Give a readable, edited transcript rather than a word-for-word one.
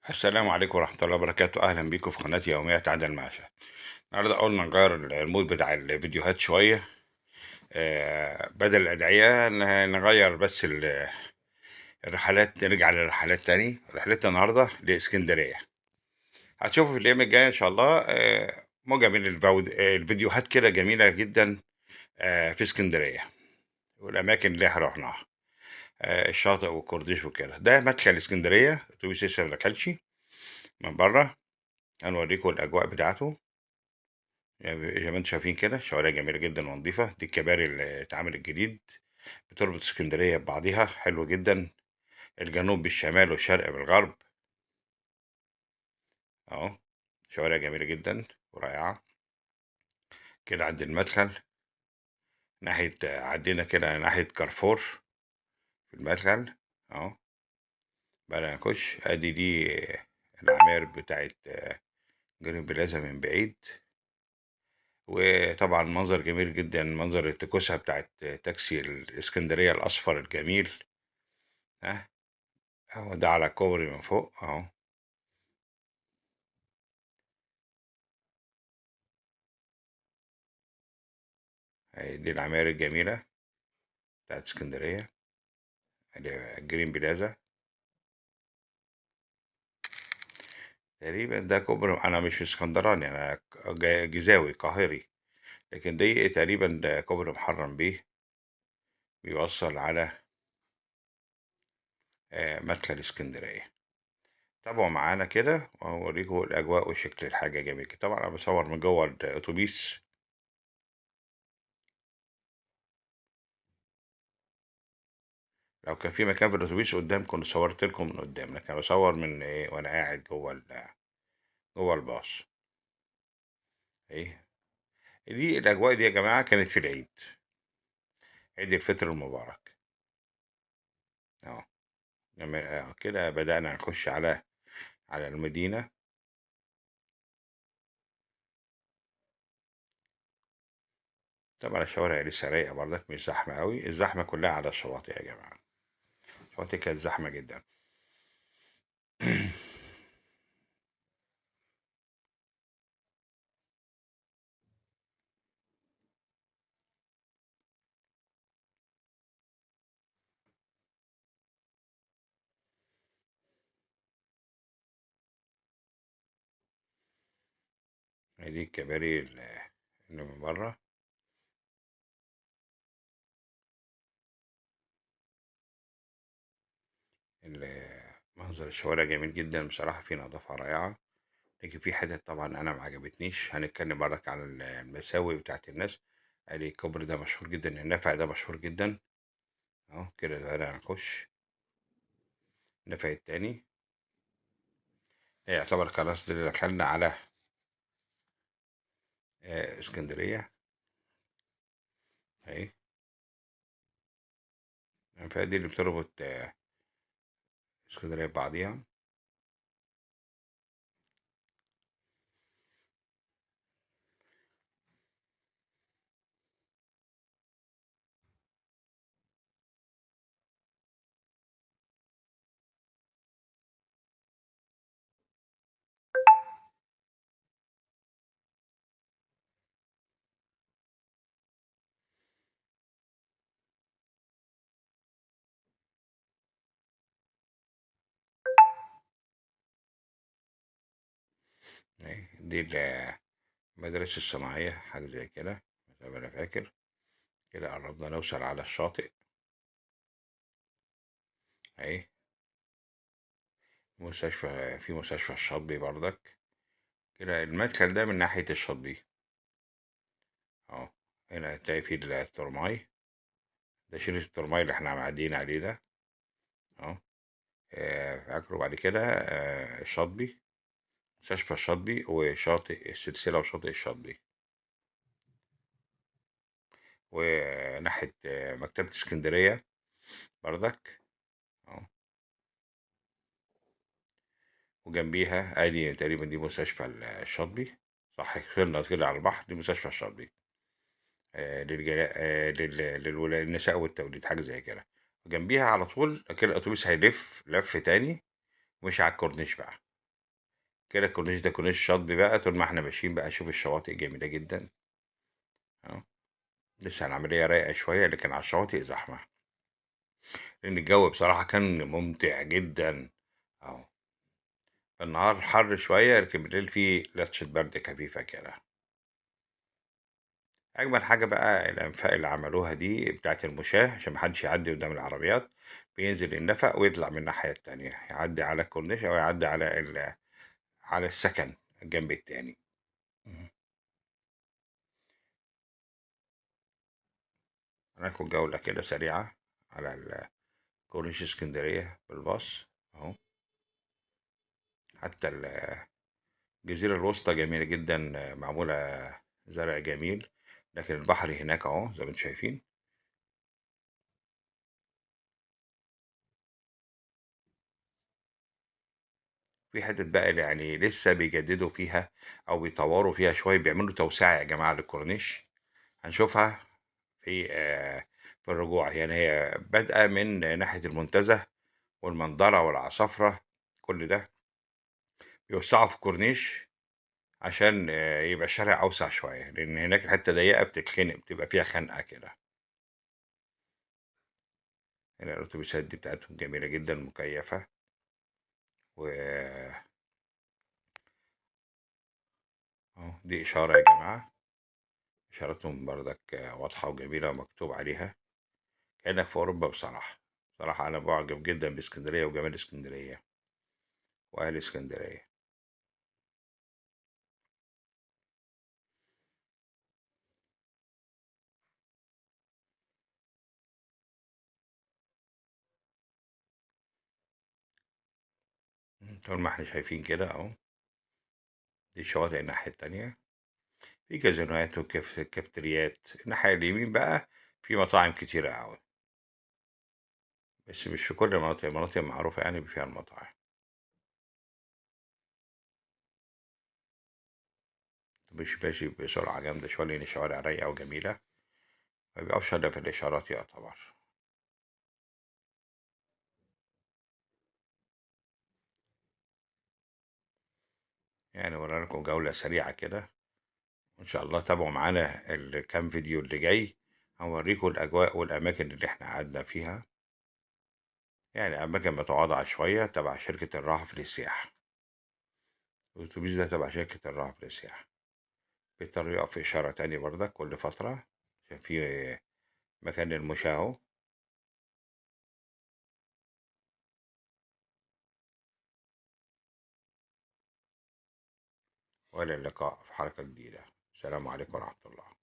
السلام عليكم ورحمة الله وبركاته. أهلا بيكم في قناة يوميات عدن معشة. النهاردة قلنا نغير المود بتاع الفيديوهات شوية. بدل الأدعية نغير بس الرحلات، نرجع للرحلات تاني. رحلتنا النهاردة لإسكندرية. هتشوفوا في الأيام الجاية إن شاء الله موجة من الفيديوهات كده جميلة جدا في اسكندرية والأماكن اللي احنا رحناها، الشاطئ والكورنيش وكده. ده مدخل اسكندرية، أتوبيس لسه ما دخلش من بره. هنوريكم الأجواء بتاعته. يعني زي ما انتم شايفين كده، شوارع جميلة جدا ونظيفة. دي الكباري اللي اتعملت جديد، بتربط اسكندرية ببعضيها، حلو جدا. الجنوب بالشمال والشرق بالغرب اهو. شوارع جميلة جدا ورائعة. كده عند المدخل، ناحية عدينا كده ناحية كارفور في المدخل اهو. بقى نخش ادي دي العماير بتاعت جرين بلازا من بعيد. وطبعا منظر جميل جدا، منظر التكوسة بتاعت تاكسي الاسكندرية الأصفر الجميل. ها، اهو ده على كوبري من فوق اهو. أهي دي العماير الجميلة بتاعت اسكندرية، اللي جرين بلازا. تقريبا ده كوبري، أنا مش اسكندراني، أنا جزاوي قاهري. لكن دي تقريبا ده كوبري محرم بيه، بيوصل على مدخل اسكندرية. تابعوا معانا كده وأوريكم الأجواء وشكل الحاجة جميل كده. طبعا أنا بصور من جوه الأتوبيس. لو كان في مكان في الأتوبيس قدام كنت صورت لكم من قدام، لكن أنا بصور من إيه وأنا قاعد جوه جوه الباص. إيه دي الأجواء دي يا جماعة كانت في العيد، عيد الفطر المبارك أهو. لما كده بدأنا نخش على المدينة. طبعا الشوارع لسه رايقة برضك، مش زحمة أوي. الزحمة كلها على الشواطئ يا جماعة، الشواطئ كانت زحمة جدا. دي الكباري اللي من بره. منظر الشوارع جميل جدا بصراحة، في نظافة رائعة. لكن في حتت طبعا أنا ما عجبتنيش. هنتكلم برضك على المساوئ بتاعت الناس. ادي الكوبري ده مشهور جدا، النفق ده مشهور جدا اهو. كده بدأنا نخش النفق التاني. يعتبر خلاص ده اللي دخلنا على اسكندرية اهي. فدي اللي بتربط اسكندرية ببعضيها. أهي دي المدارس الصناعية، حاجة زي كده زي ما أنا فاكر. كده قربنا نوصل على الشاطئ أهي. في مستشفى الشاطبي برضك. كده المدخل ده من ناحية الشاطبي أهو. هنا هتلاقي فيه الترماي، ده شريط الترماي اللي احنا معديين عليه ده أهو. فاكره بعد كده الشاطبي، مستشفى الشاطبي وشاطئ السلسلة وشاطئ الشاطبي. وناحية مكتبة اسكندرية برضك أهو. وجنبيها ادي تقريبا دي مستشفى الشاطبي. صح، خلنا كده على البحر، دي مستشفى الشاطبي للنساء والتوليد، حاجة زي كده. وجنبيها على طول كده الأتوبيس هيلف لف تاني، مش على الكورنيش بقى. كده الكورنيش ده كورنيش شاطبي بقى، طول ما احنا ماشيين بقى شوف الشواطئ جميلة جدا اهو. لسه العملية رايقة شوية، لكن على الشواطئ زحمة، لأن الجو بصراحة كان ممتع جدا اهو. النهار حر شوية، لكن بالليل فيه لطشة برد خفيفة كده. أجمل حاجة بقى الأنفاق اللي عملوها دي بتاعت المشاة، عشان محدش يعدي قدام العربيات. بينزل النفق ويطلع من الناحية التانية، يعدي على الكورنيش أو يعدي على السكن الجنب التاني. مهم. هناخد جولة كده سريعة على كورنيش اسكندرية بالباص أهو. حتى الجزيرة الوسطى جميلة جدا، معمولة زرع جميل، لكن البحر هناك أهو زي ما انتم شايفين. في حتت بقى اللي يعني لسه بيجددوا فيها أو بيطوروا فيها شوية، بيعملوا توسعة يا جماعة للكورنيش. هنشوفها في الرجوع، يعني هي بادئة من ناحية المنتزه والمنظرة والعصافرة، كل ده بيوسعوا في الكورنيش عشان يبقى الشارع أوسع شوية، لأن هناك الحتة ضيقة بتتخنق، بتبقى فيها خنقة كده. هنا الأتوبيسات دي بتاعتهم جميلة جدا مكيفة و أهو دي إشارة يا جماعة، إشارتهم بردك واضحة وجميلة ومكتوب عليها، كأنك في أوروبا بصراحة. بصراحة أنا بعجب جدا باسكندرية وجمال اسكندرية وأهل اسكندرية. طول ما احنا شايفين كده أهو، دي شواطئ الناحية التانية، في كازينوهات وكافتريات. الناحية اليمين بقى في مطاعم كتيرة أوي، بس مش في كل المناطق، المناطق معروفة يعني فيها المطاعم. مش ماشي بسرعة جامدة شوية، لأن الشوارع رايقة وجميلة، ما بيقفش إلا في الإشارات يعتبر. يعني ورانا لكم جولة سريعة كده، وإن شاء الله تابعوا معانا الكام فيديو اللي جاي، هنوريكم الأجواء والأماكن اللي احنا قعدنا فيها. يعني أماكن متواضعة شوية تبع شركة الرهف للسياحة، الأتوبيس ده تبع شركة الرهف للسياحة. بيضطر يقف في إشارة تانية برضك كل فترة، عشان في مكان المشاة أهو. وإلى اللقاء في حلقة جديدة. السلام عليكم ورحمة الله.